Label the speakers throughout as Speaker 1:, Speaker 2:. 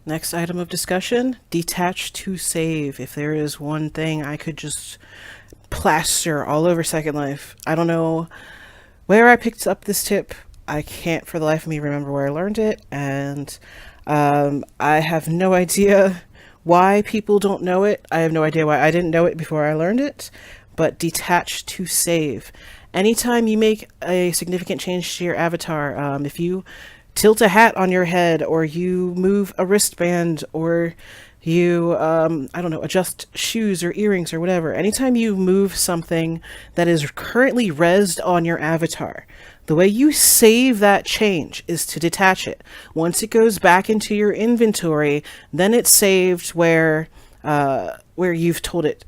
Speaker 1: Next item of discussion, detach to save. If there is one thing I could just plaster all over Second Life, I don't know where I picked up this tip. I can't for the life of me remember where I learned it, and I have no idea why people don't know it. I have no idea why I didn't know it before I learned it, but detach to save. Anytime you make a significant change to your avatar, if you tilt a hat on your head, or you move a wristband, or you, I don't know, adjust shoes or earrings or whatever. Anytime you move something that is currently rezzed on your avatar, the way you save that change is to detach it. Once it goes back into your inventory, then it's saved where you've told it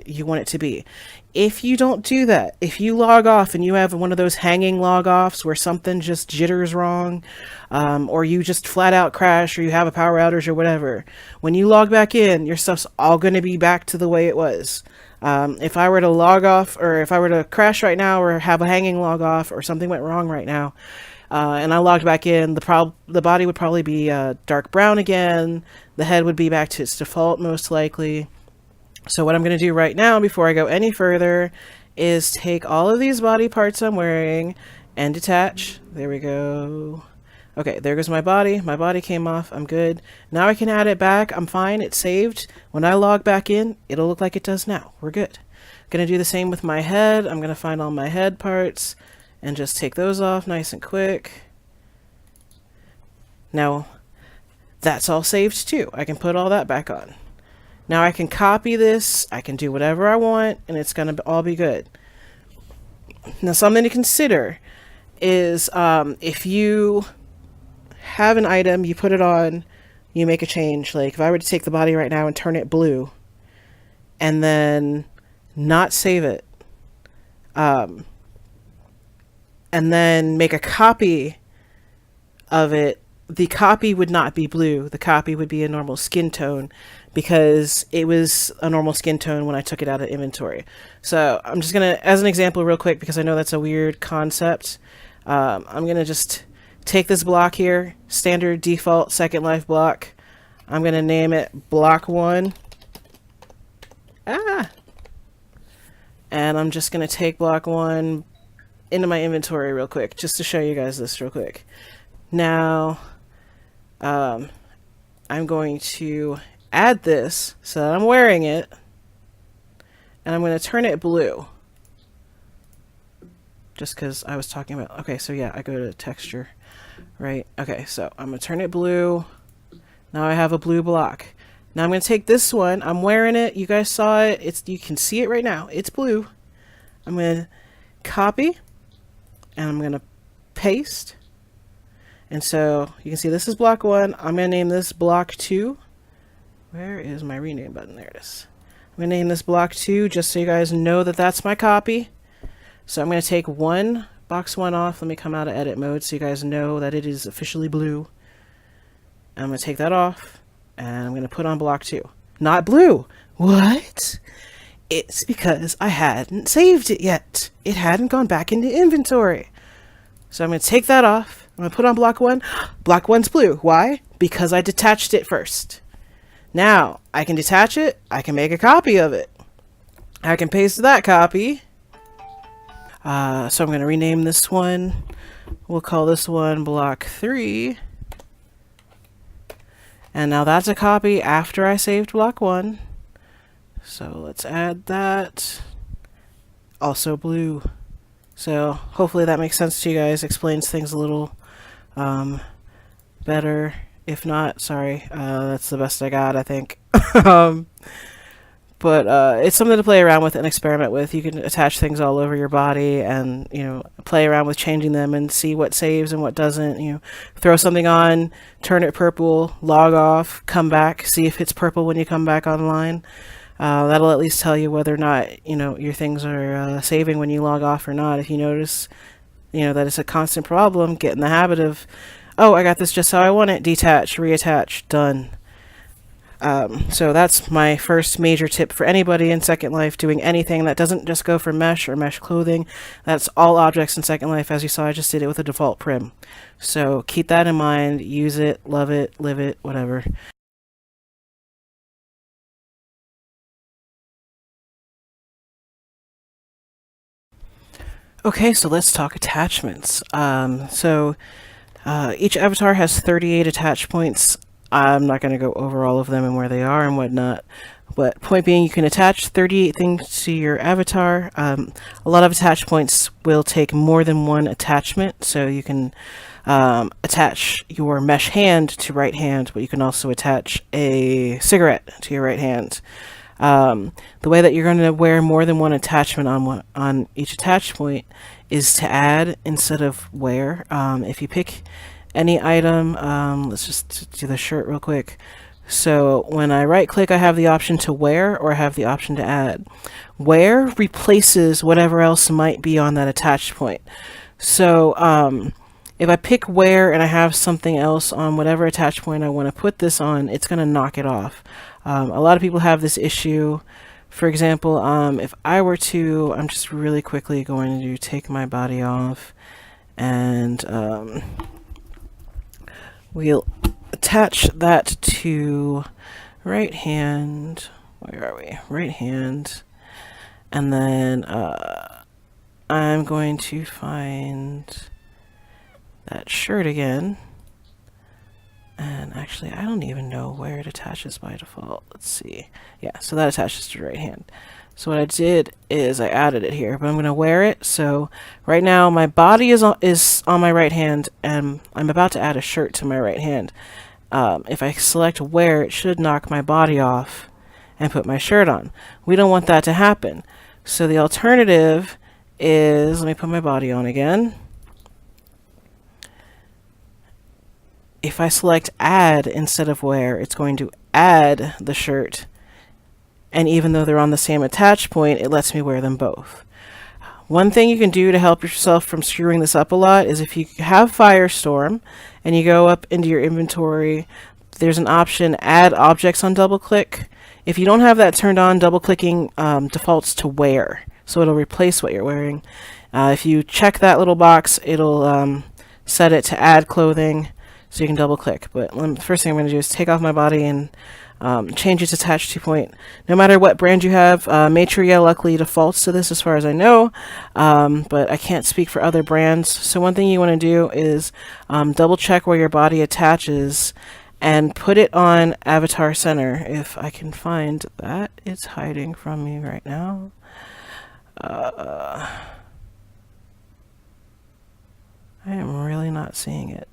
Speaker 1: you want it to be. If you don't do that, if you log off and you have one of those hanging log offs where something just jitters wrong, or you just flat out crash, or you have a power outage or whatever, when you log back in, your stuff's all going to be back to the way it was. If I were to log off, or if I were to crash right now, or have a hanging log off, or something went wrong right now, and I logged back in, the body would probably be dark brown again. The head would be back to its default, most likely. So what I'm going to do right now, before I go any further, is take all of these body parts I'm wearing and detach. There we go. Okay, there goes my body. My body came off. I'm good. Now I can add it back. I'm fine. It's saved. When I log back in, it'll look like it does now. We're good. Going to do the same with my head. I'm going to find all my head parts and just take those off nice and quick. Now, that's all saved too. I can put all that back on. Now I can copy this, I can do whatever I want, and it's going to all be good. Now something to consider is if you have an item, you put it on, you make a change. Like if I were to take the body right now and turn it blue, and then not save it, and then make a copy of it, the copy would not be blue. The copy would be a normal skin tone, because it was a normal skin tone when I took it out of inventory. So I'm just going to, as an example real quick, because I know that's a weird concept, I'm going to just take this block here, standard default Second Life block. I'm going to name it block 1. And I'm just going to take block 1 into my inventory real quick, just to show you guys this real quick. Now, I'm going to add this so that I'm wearing it, and I'm going to turn it blue, just because I was talking about, okay, so yeah, I go to texture, right? Okay, so I'm going to turn it blue. Now I have a blue block. Now I'm going to take this one, I'm wearing it, you guys saw it, you can see it right now, it's blue. I'm going to copy, and I'm going to paste, and so you can see this is block 1. I'm going to name this block 2. Where is my rename button? There it is. I'm going to name this block 2 just so you guys know that that's my copy. So I'm going to take box 1 off. Let me come out of edit mode so you guys know that it is officially blue. I'm going to take that off, and I'm going to put on block 2. Not blue. What? It's because I hadn't saved it yet. It hadn't gone back into inventory. So I'm going to take that off. I'm going to put on block 1. Block 1's blue. Why? Because I detached it first. Now, I can detach it, I can make a copy of it. I can paste that copy. So I'm going to rename this one. We'll call this one block 3. And now that's a copy after I saved block 1. So let's add that. Also blue. So hopefully that makes sense to you guys, explains things a little better. If not, sorry, that's the best I got, I think. But it's something to play around with and experiment with. You can attach things all over your body and, you know, play around with changing them and see what saves and what doesn't. You know, throw something on, turn it purple, log off, come back, see if it's purple when you come back online. That'll at least tell you whether or not, you know, your things are saving when you log off or not. If you notice, you know, that it's a constant problem, get in the habit of, oh, I got this just how I want it. Detach, reattach, done. So that's my first major tip for anybody in Second Life doing anything that doesn't just go for mesh or mesh clothing. That's all objects in Second Life. As you saw, I just did it with a default prim. So keep that in mind. Use it, love it, live it, whatever. Okay, so let's talk attachments. Each avatar has 38 attach points. I'm not going to go over all of them and where they are and whatnot. But point being, you can attach 38 things to your avatar. A lot of attach points will take more than one attachment, so you can attach your mesh hand to right hand, but you can also attach a cigarette to your right hand. The way that you're going to wear more than one attachment on each attach point is to add instead of wear. If you pick any item, let's just do the shirt real quick. So when I right click, I have the option to wear, or I have the option to add. Wear replaces whatever else might be on that attached point. So if I pick wear and I have something else on whatever attach point I want to put this on, it's going to knock it off. A lot of people have this issue. For example, if I were to, I'm just really quickly going to take my body off, and we'll attach that to right hand. Where are we? Right hand. And then I'm going to find that shirt again. And actually, I don't even know where it attaches by default. Let's see. Yeah, so that attaches to right hand. So what I did is I added it here, but I'm going to wear it. So right now my body is on my right hand, and I'm about to add a shirt to my right hand. If I select wear, it should knock my body off and put my shirt on. We don't want that to happen. So the alternative is, let me put my body on again. If I select add instead of wear, it's going to add the shirt, and even though they're on the same attach point, it lets me wear them both. One thing you can do to help yourself from screwing this up a lot is if you have Firestorm and you go up into your inventory, there's an option add objects on double click. If you don't have that turned on, double clicking defaults to wear, so it'll replace what you're wearing. If you check that little box, it'll set it to add clothing, so you can double click. But the first thing I'm going to do is take off my body and change its attach to point. No matter what brand you have, Maitreya luckily defaults to this as far as I know, but I can't speak for other brands. So one thing you want to do is double check where your body attaches and put it on Avatar Center. If I can find that, it's hiding from me right now. I am really not seeing it.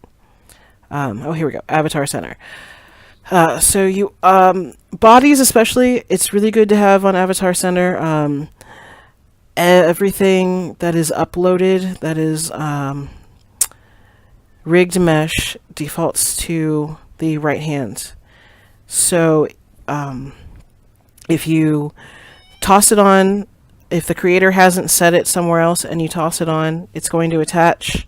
Speaker 1: Oh, here we go. Avatar Center. So you, bodies especially, it's really good to have on Avatar Center. Everything that is uploaded, that is rigged mesh, defaults to the right hand. So if you toss it on, if the creator hasn't set it somewhere else and you toss it on, it's going to attach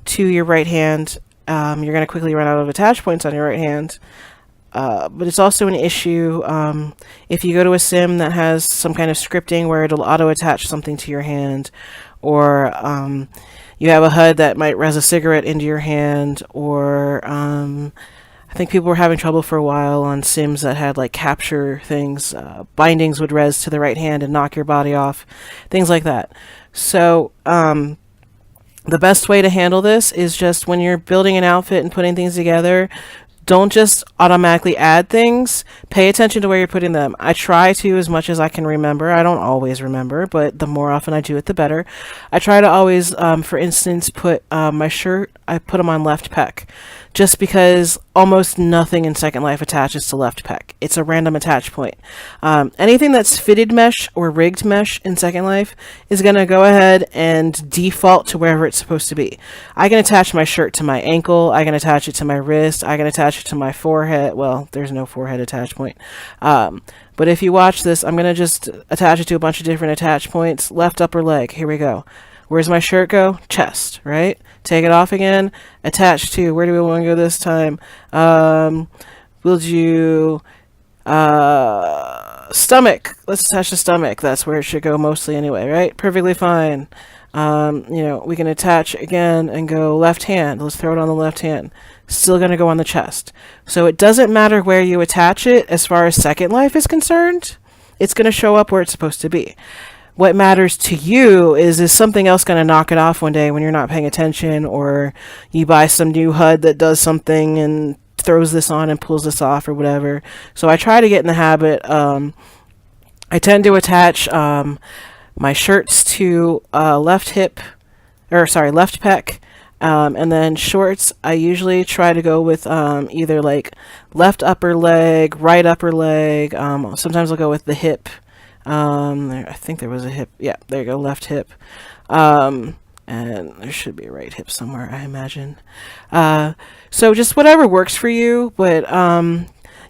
Speaker 1: to your right hand. You're going to quickly run out of attach points on your right hand. But it's also an issue if you go to a sim that has some kind of scripting where it'll auto-attach something to your hand, or you have a HUD that might res a cigarette into your hand, or I think people were having trouble for a while on sims that had like capture things. Bindings would res to the right hand and knock your body off, things like that. So the best way to handle this is just when you're building an outfit and putting things together, don't just automatically add things. Pay attention to where you're putting them. I try to as much as I can remember. I don't always remember, but the more often I do it, the better. I try to always, for instance, put my shirt, I put them on left pec. Just because almost nothing in Second Life attaches to left pec. It's a random attach point. Anything that's fitted mesh or rigged mesh in Second Life is going to go ahead and default to wherever it's supposed to be. I can attach my shirt to my ankle. I can attach it to my wrist. I can attach it to my forehead. Well, there's no forehead attach point. But if you watch this, I'm going to just attach it to a bunch of different attach points. Left upper leg. Here we go. Where's my shirt go? Chest, right? Take it off again. Attach to, where do we want to go this time? We'll do stomach. Let's attach the stomach. That's where it should go mostly anyway, right? Perfectly fine. We can attach again and go left hand. Let's throw it on the left hand. Still going to go on the chest. So it doesn't matter where you attach it as far as Second Life is concerned. It's going to show up where it's supposed to be. What matters to you is something else going to knock it off one day when you're not paying attention, or you buy some new HUD that does something and throws this on and pulls this off or whatever. So I try to get in the habit. I tend to attach my shirts to left hip, or sorry, left pec. And then shorts, I usually try to go with either like left upper leg, right upper leg. Sometimes I'll go with the hip. I think there was a hip. Yeah, there you go, left hip. And there should be a right hip somewhere, I imagine. So just whatever works for you, but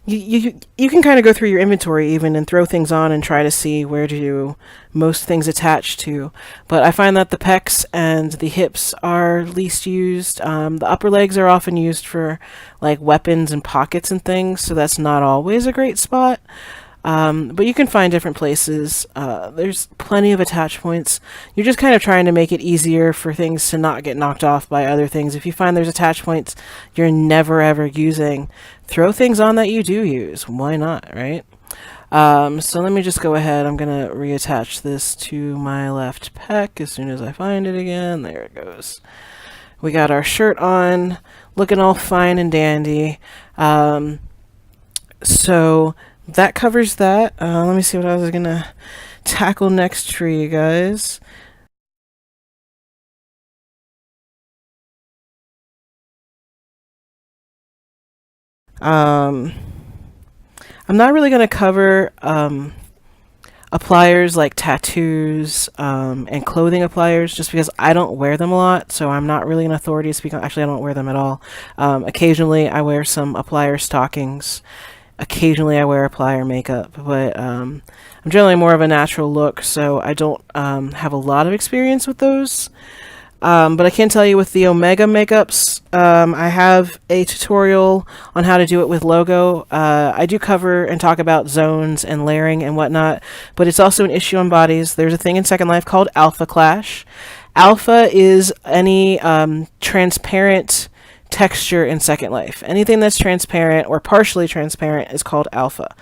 Speaker 1: you can kind of go through your inventory even and throw things on and try to see where do most things attach to. But I find that the pecs and the hips are least used. The upper legs are often used for like weapons and pockets and things, so that's not always a great spot. But you can find different places. There's plenty of attach points. You're just kind of trying to make it easier for things to not get knocked off by other things. If you find there's attach points you're never ever using, throw things on that you do use. Why not, right? So let me just go ahead. I'm going to reattach this to my left pec as soon as I find it again. There it goes. We got our shirt on, looking all fine and dandy. So that covers that. Let me see what I was going to tackle next for you guys. I'm not really going to cover appliers like tattoos and clothing appliers, just because I don't wear them a lot, so I'm not really an authority to speak on. Actually, I don't wear them at all. Occasionally I wear some applier stockings. Occasionally I wear applier makeup, but I'm generally more of a natural look, so I don't have a lot of experience with those. But I can tell you with the Omega makeups, I have a tutorial on how to do it with logo. I do cover and talk about zones and layering and whatnot, but it's also an issue on bodies. There's a thing in Second Life called Alpha Clash. Alpha is any transparent texture in Second Life. Anything that's transparent or partially transparent is called alpha.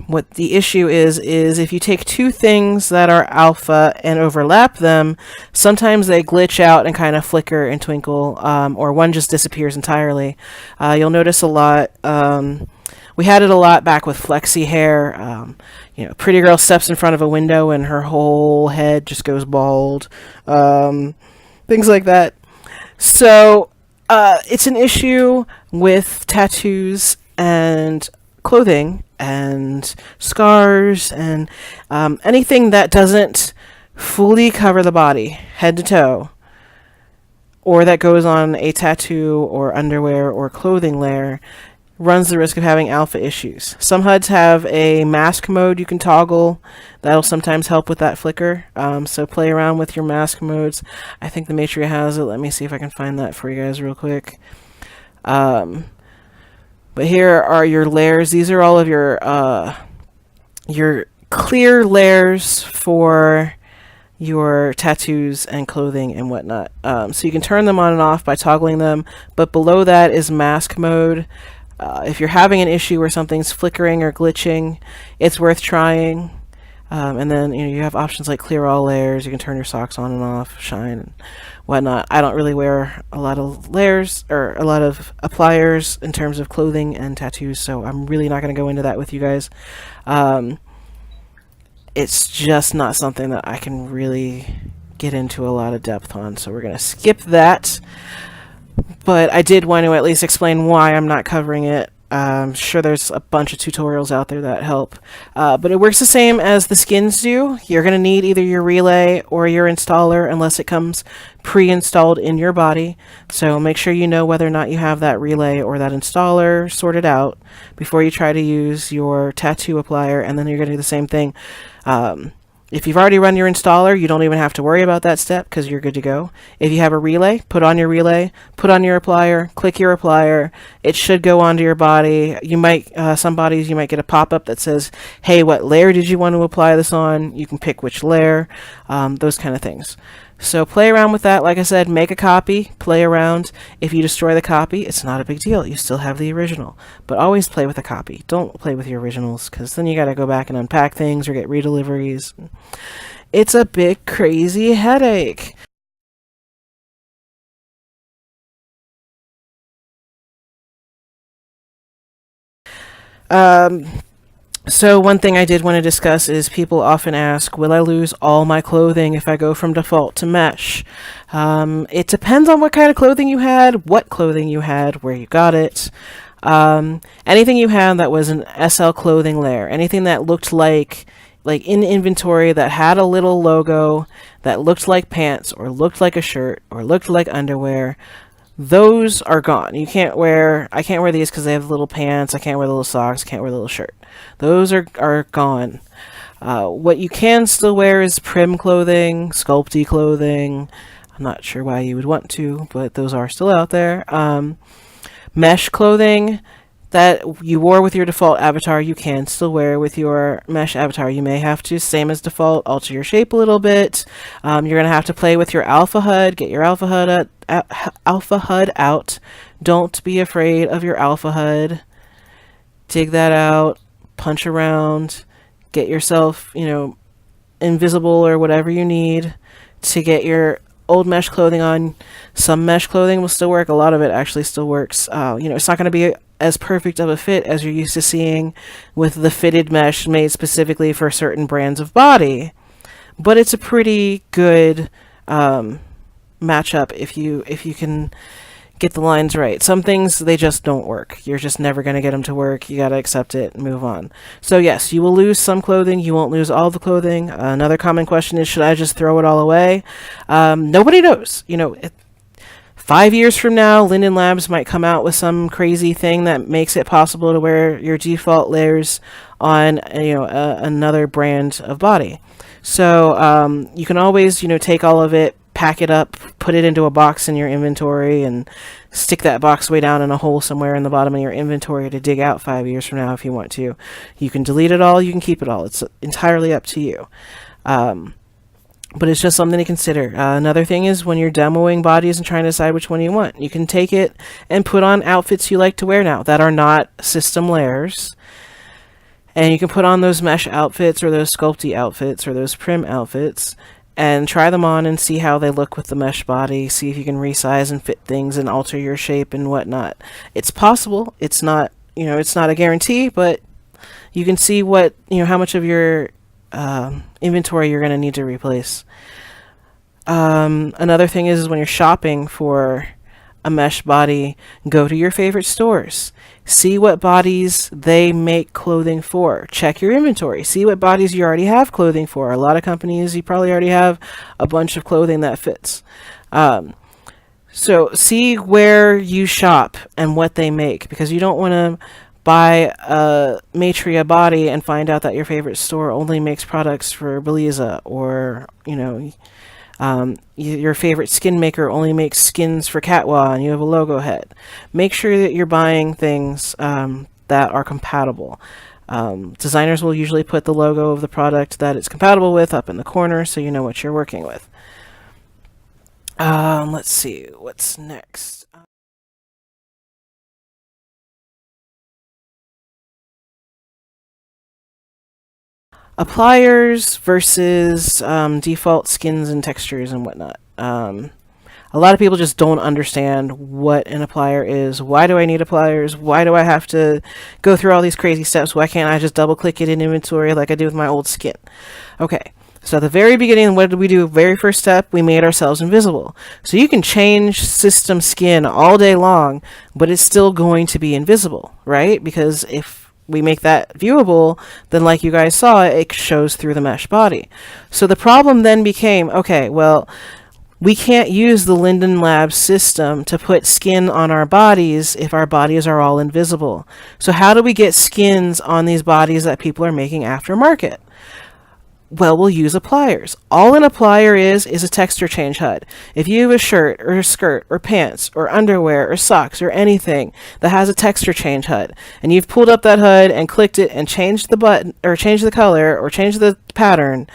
Speaker 1: What the issue is if you take two things that are alpha and overlap them, sometimes they glitch out and kind of flicker and twinkle, or one just disappears entirely. You'll notice a lot. We had it a lot back with flexi hair. Pretty girl steps in front of a window and her whole head just goes bald. Things like that. So it's an issue with tattoos and clothing and scars and anything that doesn't fully cover the body, head to toe, or that goes on a tattoo or underwear or clothing layer, runs the risk of having alpha issues. Some HUDs have a mask mode you can toggle. That'll sometimes help with that flicker. So play around with your mask modes. I think the Matria has it. Let me see if I can find that for you guys real quick. But here are your layers. These are all of your clear layers for your tattoos and clothing and whatnot. So you can turn them on and off by toggling them. But below that is mask mode. If you're having an issue where something's flickering or glitching, it's worth trying. And then you have options like clear all layers. You can turn your socks on and off, shine, and whatnot. I don't really wear a lot of layers or a lot of appliers in terms of clothing and tattoos, so I'm really not going to go into that with you guys. It's just not something that I can really get into a lot of depth on, so we're going to skip that. But I did want to at least explain why I'm not covering it. I'm sure there's a bunch of tutorials out there that help. But it works the same as the skins do. You're going to need either your relay or your installer unless it comes pre-installed in your body. So make sure you know whether or not you have that relay or that installer sorted out before you try to use your tattoo applier, and then you're going to do the same thing. If you've already run your installer, you don't even have to worry about that step because you're good to go. If you have a relay, put on your relay, put on your applier, click your applier. It should go onto your body. You might, some bodies, you might get a pop-up that says, hey, what layer did you want to apply this on? You can pick which layer, those kind of things. So play around with that. Like I said, make a copy, play around. If you destroy the copy, it's not a big deal. You still have the original. But always play with a copy. Don't play with your originals, because then you got to go back and unpack things or get redeliveries. It's a big, crazy headache. Um, So one thing I did want to discuss is people often ask, will I lose all my clothing if I go from default to mesh? It depends on what kind of clothing you had, what clothing you had, where you got it. Anything you had that was an SL clothing layer, anything that looked like in inventory that had a little logo that looked like pants or looked like a shirt or looked like underwear, those are gone. I can't wear these because they have little pants. I can't wear the little socks. I can't wear the little shirt. Those are gone. What you can still wear is prim clothing, sculpty clothing. I'm not sure why you would want to, but those are still out there. Mesh clothing that you wore with your default avatar, you can still wear with your mesh avatar. You may have to, same as default, alter your shape a little bit. You're going to have to play with your alpha HUD, get your alpha HUD out. Don't be afraid of your alpha HUD. Dig that out, punch around, get yourself, invisible or whatever you need to get your old mesh clothing on. Some mesh clothing will still work. A lot of it actually still works. It's not going to be as perfect of a fit as you're used to seeing with the fitted mesh made specifically for certain brands of body, but it's a pretty good matchup if you can get the lines right. Some things, they just don't work. You're just never going to get them to work. You got to accept it and move on. So yes, you will lose some clothing. You won't lose all the clothing. Another common question is, should I just throw it all away? Nobody knows. 5 years from now, Linden Labs might come out with some crazy thing that makes it possible to wear your default layers on, another brand of body. So you can always, take all of it, pack it up, put it into a box in your inventory, and stick that box way down in a hole somewhere in the bottom of your inventory to dig out 5 years from now if you want to. You can delete it all, you can keep it all. It's entirely up to you. But it's just something to consider. Another thing is when you're demoing bodies and trying to decide which one you want, you can take it and put on outfits you like to wear now that are not system layers. And you can put on those mesh outfits or those sculpty outfits or those prim outfits and try them on and see how they look with the mesh body. See if you can resize and fit things and alter your shape and whatnot. It's possible. It's not, it's not a guarantee, but you can see what, how much of your inventory you're going to need to replace. Another thing is when you're shopping for a mesh body, go to your favorite stores. See what bodies they make clothing for. Check your inventory. See what bodies you already have clothing for. A lot of companies, you probably already have a bunch of clothing that fits. So see where you shop and what they make, because you don't want to buy a Matria body and find out that your favorite store only makes products for Beliza, or your favorite skin maker only makes skins for Catwa and you have a logo head. Make sure that you're buying things that are compatible. Designers will usually put the logo of the product that it's compatible with up in the corner so you know what you're working with. Let's see, what's next? Appliers versus default skins and textures and whatnot. A lot of people just don't understand what an applier is. Why do I need appliers? Why do I have to go through all these crazy steps? Why can't I just double click it in inventory like I do with my old skin? Okay, so at the very beginning, what did we do? Very first step, we made ourselves invisible. So you can change system skin all day long, but it's still going to be invisible, right? Because if we make that viewable, then like you guys saw, it shows through the mesh body. So the problem then became, okay, well, we can't use the Linden Labs system to put skin on our bodies if our bodies are all invisible. So how do we get skins on these bodies that people are making aftermarket? Well, we'll use appliers. All an applier is a texture change HUD. If you have a shirt or a skirt or pants or underwear or socks or anything that has a texture change HUD, and you've pulled up that HUD and clicked it and changed the button or changed the color or changed the pattern,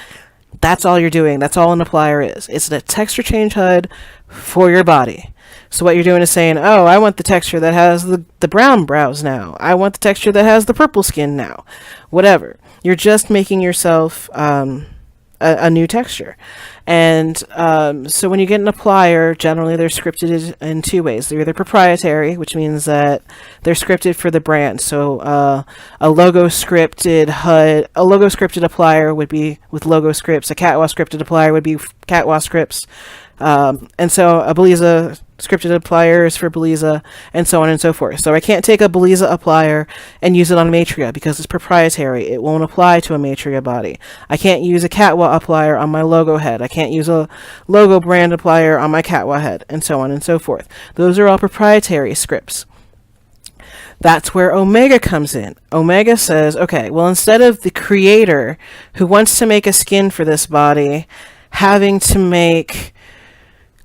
Speaker 1: That's all you're doing. That's all an applier is. It's a texture change HUD for your body. So what you're doing is saying, oh, I want the texture that has the brown brows now. I want the texture that has the purple skin now. Whatever. You're just making yourself a new texture. And so when you get an applier, generally they're scripted in two ways. They're either proprietary, which means that they're scripted for the brand. So a logo scripted HUD, a logo scripted applier would be with logo scripts. A Catwa scripted applier would be Catwa scripts. And so a Beliza scripted applier is for Beliza, and so on and so forth. So I can't take a Beliza applier and use it on a Matria because it's proprietary. It won't apply to a Matria body. I can't use a Catwa applier on my logo head. I can't use a logo brand applier on my Catwa head, and so on and so forth. Those are all proprietary scripts. That's where Omega comes in. Omega says, okay, well, instead of the creator who wants to make a skin for this body having to make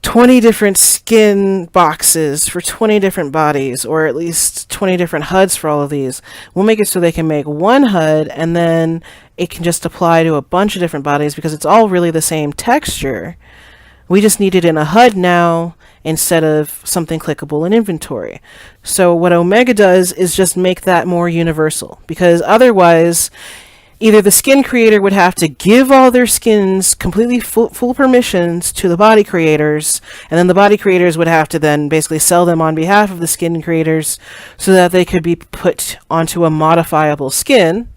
Speaker 1: 20 different skin boxes for 20 different bodies, or at least 20 different HUDs for all of these, we'll make it so they can make one HUD and then it can just apply to a bunch of different bodies because it's all really the same texture. We just need it in a HUD now instead of something clickable in inventory. So what Omega does is just make that more universal, because otherwise either the skin creator would have to give all their skins completely full permissions to the body creators, and then the body creators would have to then basically sell them on behalf of the skin creators so that they could be put onto a modifiable skin,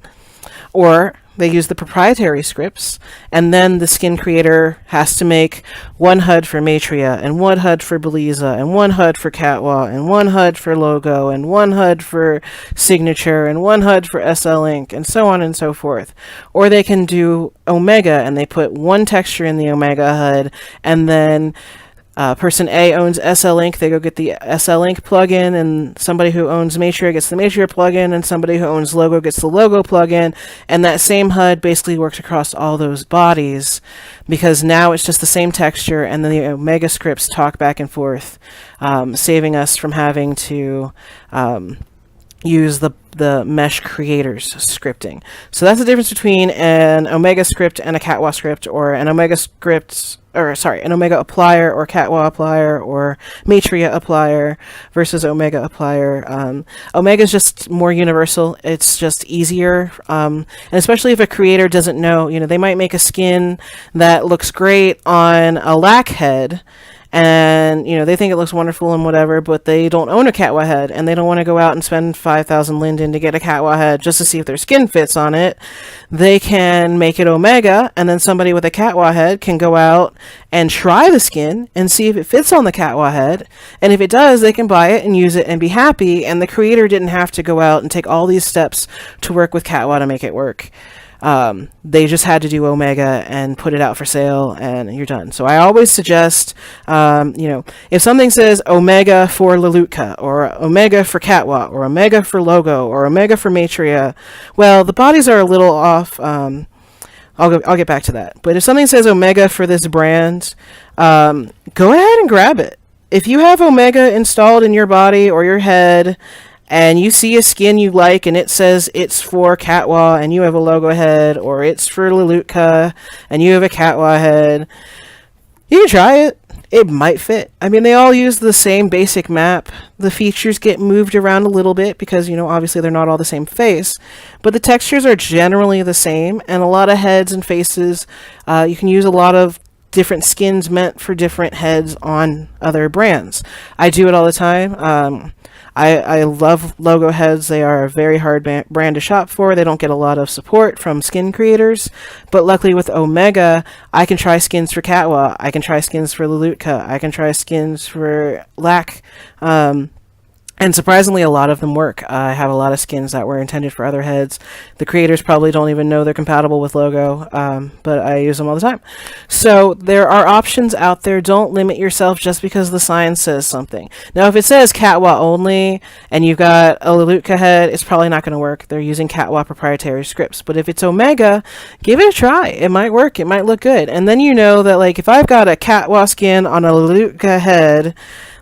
Speaker 1: or they use the proprietary scripts, and then the skin creator has to make one HUD for Matria, and one HUD for Beliza, and one HUD for Catwa, and one HUD for Logo, and one HUD for Signature, and one HUD for SL Ink, and so on and so forth. Or they can do Omega, and they put one texture in the Omega HUD, and then person A owns SL Ink, they go get the SL Ink plugin, and somebody who owns Matria gets the Matria plugin, and somebody who owns Logo gets the Logo plugin, and that same HUD basically works across all those bodies, because now it's just the same texture, and then the Omega scripts talk back and forth, saving us from having to use the mesh creators scripting. So that's the difference between an Omega script and a Catwa script, or an Omega script, or sorry, an Omega applier or Catwa applier or Matria applier versus Omega applier. Omega is just more universal. It's just easier, and especially if a creator doesn't know, they might make a skin that looks great on a lac head, and they think it looks wonderful and whatever, but they don't own a Catwa head, and they don't want to go out and spend 5,000 linden to get a Catwa head just to see if their skin fits on it. They can make it Omega, and then somebody with a Catwa head can go out and try the skin and see if it fits on the Catwa head, and if it does, they can buy it and use it and be happy, and the creator didn't have to go out and take all these steps to work with Catwa to make it work. They just had to do Omega and put it out for sale, and you're done. So I always suggest, if something says Omega for Lelutka, or Omega for Catwa, or Omega for Logo, or Omega for Matria, well, the bodies are a little off. I'll get back to that. But if something says Omega for this brand, go ahead and grab it. If you have Omega installed in your body or your head, and you see a skin you like and it says it's for Catwa and you have a Logo head, or it's for Lelutka and you have a Catwa head, you can try it. It might fit. I mean, they all use the same basic map. The features get moved around a little bit because, obviously they're not all the same face, but the textures are generally the same, and a lot of heads and faces, you can use a lot of different skins meant for different heads on other brands. I do it all the time. I love Logo heads. They are a very hard brand to shop for. They don't get a lot of support from skin creators, but luckily with Omega, I can try skins for Catwa, I can try skins for Lelutka, I can try skins for Lac, and surprisingly, a lot of them work. I have a lot of skins that were intended for other heads. The creators probably don't even know they're compatible with Logo, but I use them all the time. So there are options out there. Don't limit yourself just because the sign says something. Now, if it says Catwa only, and you've got a Lelutka head, it's probably not going to work. They're using Catwa proprietary scripts. But if it's Omega, give it a try. It might work. It might look good. And then that, if I've got a Catwa skin on a Lelutka head,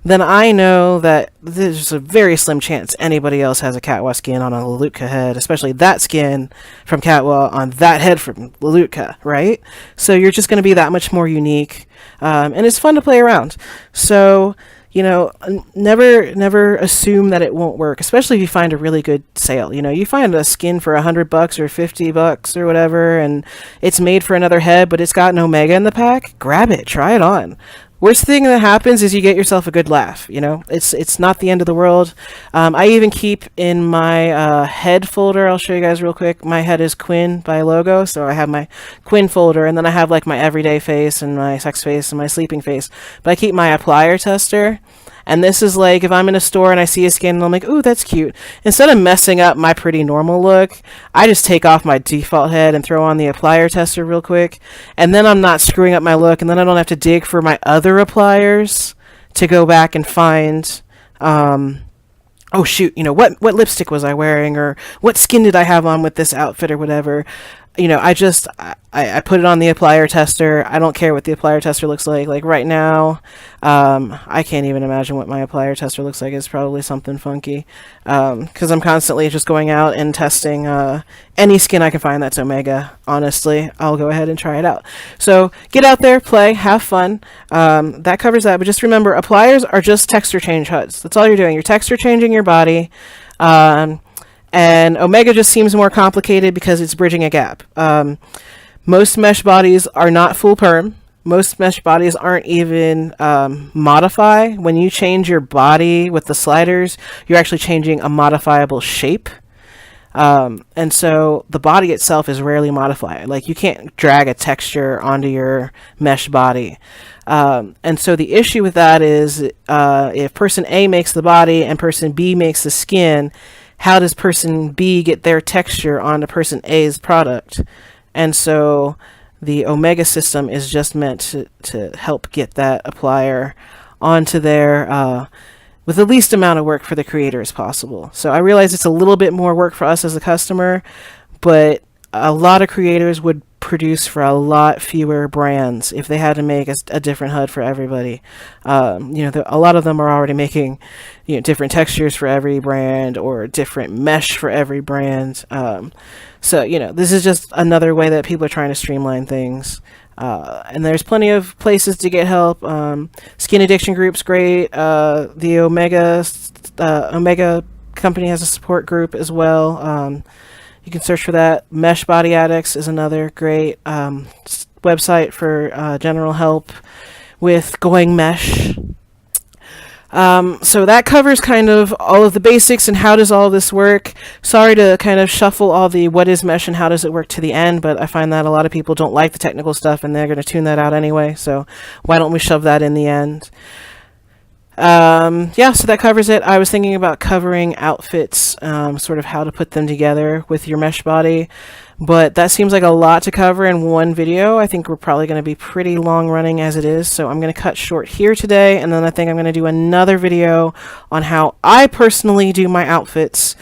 Speaker 1: then I know that there's a very slim chance anybody else has a Catwa skin on a Lelutka head, especially that skin from Catwa on that head from Lelutka, right? So you're just going to be that much more unique, and it's fun to play around. So never assume that it won't work, especially if you find a really good sale. You find a skin for $100 or $50 or whatever, and it's made for another head, but it's got an Omega in the pack. Grab it, try it on. Worst thing that happens is you get yourself a good laugh. It's not the end of the world. I even keep in my head folder. I'll show you guys real quick. My head is Quinn by logo, so I have my Quinn folder, and then I have like my everyday face and my sex face and my sleeping face. But I keep my applier tester. And this is like if I'm in a store and I see a skin and I'm like, ooh, that's cute. Instead of messing up my pretty normal look, I just take off my default head and throw on the applier tester real quick. And then I'm not screwing up my look, and then I don't have to dig for my other appliers to go back and find oh shoot, what lipstick was I wearing, or what skin did I have on with this outfit or whatever. I put it on the applier tester. I don't care what the applier tester looks like. Like right now, I can't even imagine what my applier tester looks like. It's probably something funky, because I'm constantly just going out and testing any skin I can find that's Omega. Honestly, I'll go ahead and try it out. So get out there, play, have fun. That covers that. But just remember, appliers are just texture change HUDs. That's all you're doing. You're texture changing your body. And Omega just seems more complicated because it's bridging a gap. Most mesh bodies are not full perm. Most mesh bodies aren't even modify. When you change your body with the sliders, you're actually changing a modifiable shape. And so the body itself is rarely modified. Like you can't drag a texture onto your mesh body. And so the issue with that is if person A makes the body and person B makes the skin, how does person B get their texture onto person A's product? And so the Omega system is just meant to help get that applier onto there with the least amount of work for the creator as possible. So I realize it's a little bit more work for us as a customer, but a lot of creators would produce for a lot fewer brands if they had to make a different HUD for everybody. A lot of them are already making different textures for every brand or different mesh for every brand. So this is just another way that people are trying to streamline things. And there's plenty of places to get help. Skin addiction group's great. The Omega company has a support group as well. You can search for that. Mesh Body Addicts is another great website for general help with going mesh. So that covers kind of all of the basics and how does all this work. Sorry to kind of shuffle all the what is mesh and how does it work to the end, but I find that a lot of people don't like the technical stuff and they're going to tune that out anyway, so why don't we shove that in the end? So that covers it. I was thinking about covering outfits, sort of how to put them together with your mesh body, but that seems like a lot to cover in one video. I think we're probably going to be pretty long running as it is, so I'm going to cut short here today, and then I think I'm going to do another video on how I personally do my outfits.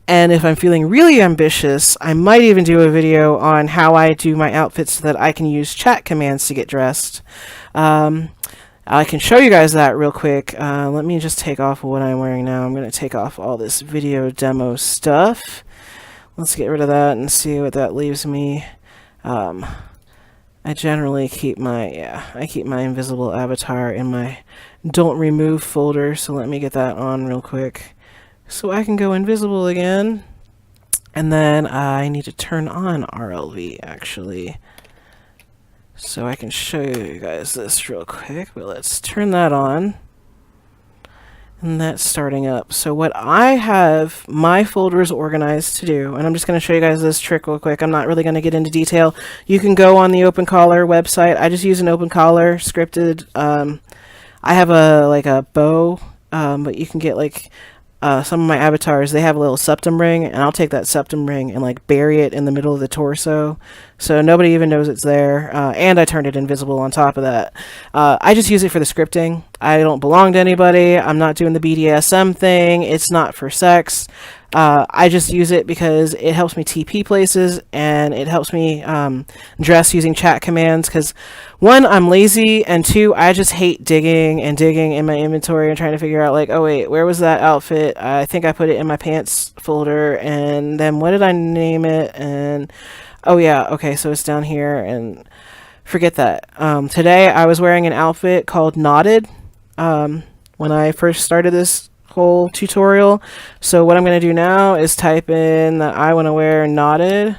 Speaker 1: And if I'm feeling really ambitious, I might even do a video on how I do my outfits so that I can use chat commands to get dressed. I can show you guys that real quick. Let me just take off what I'm wearing now. I'm going to take off all this video demo stuff. Let's get rid of that and see what that leaves me. I generally keep my invisible avatar in my don't remove folder, so let me get that on real quick so I can go invisible again. And then I need to turn on RLV actually, so I can show you guys this real quick, but let's turn that on. And that's starting up. So what I have my folders organized to do, and I'm just going to show you guys this trick real quick. I'm not really going to get into detail. You can go on the OpenCollar website. I just use an OpenCollar scripted. I have a bow, but you can get some of my avatars, they have a little septum ring, and I'll take that septum ring and bury it in the middle of the torso so nobody even knows it's there, and I turned it invisible on top of that. I just use it for the scripting. I don't belong to anybody. I'm not doing the BDSM thing. It's not for sex. I just use it because it helps me TP places, and it helps me dress using chat commands. Because one, I'm lazy, and two, I just hate digging and digging in my inventory and trying to figure out, like, oh wait, where was that outfit? I think I put it in my pants folder, and then what did I name it? And oh yeah, okay, so it's down here, and forget that. Today I was wearing an outfit called Knotted. When I first started this whole tutorial. So what I'm going to do now is type in that I want to wear Knotted,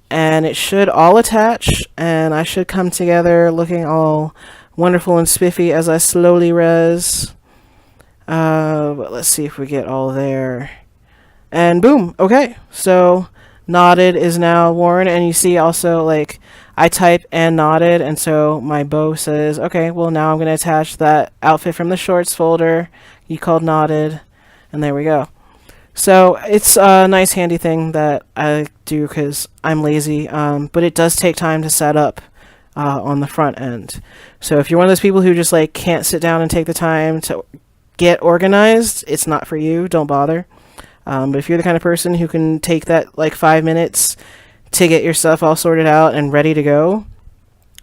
Speaker 1: and it should all attach, and I should come together looking all wonderful and spiffy as I slowly res. But let's see if we get all there. And boom, okay, so Knotted is now worn, and you see also, like, I type and Knotted, and so my bow says, okay, well now I'm going to attach that outfit from the shorts folder you called Knotted, and there we go. So it's a nice handy thing that I do because I'm lazy, but it does take time to set up on the front end. So if you're one of those people who just like can't sit down and take the time to get organized, it's not for you, don't bother. But if you're the kind of person who can take that like 5 minutes to get your stuff all sorted out and ready to go,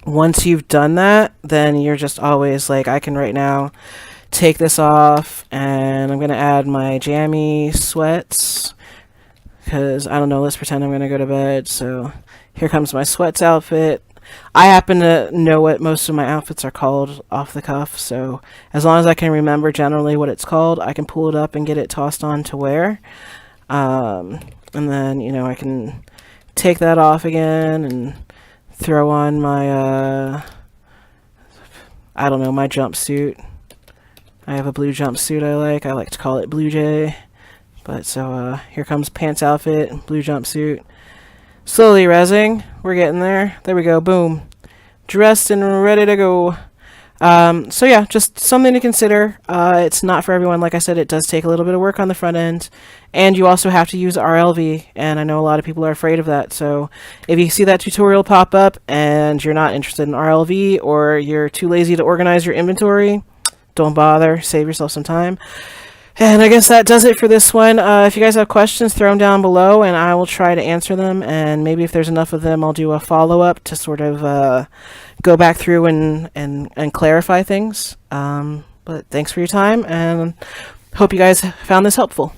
Speaker 1: once you've done that, then you're just always like, I can right now take this off, and I'm going to add my jammy sweats because, I don't know, let's pretend I'm going to go to bed. So here comes my sweats outfit. I happen to know what most of my outfits are called off the cuff, so as long as I can remember generally what it's called, I can pull it up and get it tossed on to wear. And then, you know, I can take that off again and throw on my, I don't know, my jumpsuit. I have a blue jumpsuit I like to call it Blue Jay. But so, here comes pants outfit, blue jumpsuit. Slowly rezzing. We're getting there. There we go. Boom. Dressed and ready to go. So yeah, just something to consider. It's not for everyone. Like I said, it does take a little bit of work on the front end. And you also have to use RLV. And I know a lot of people are afraid of that. So if you see that tutorial pop up and you're not interested in RLV, or you're too lazy to organize your inventory, don't bother. Save yourself some time. And I guess that does it for this one. If you guys have questions, throw them down below, and I will try to answer them. And maybe if there's enough of them, I'll do a follow-up to sort of go back through and clarify things. But thanks for your time, and hope you guys found this helpful.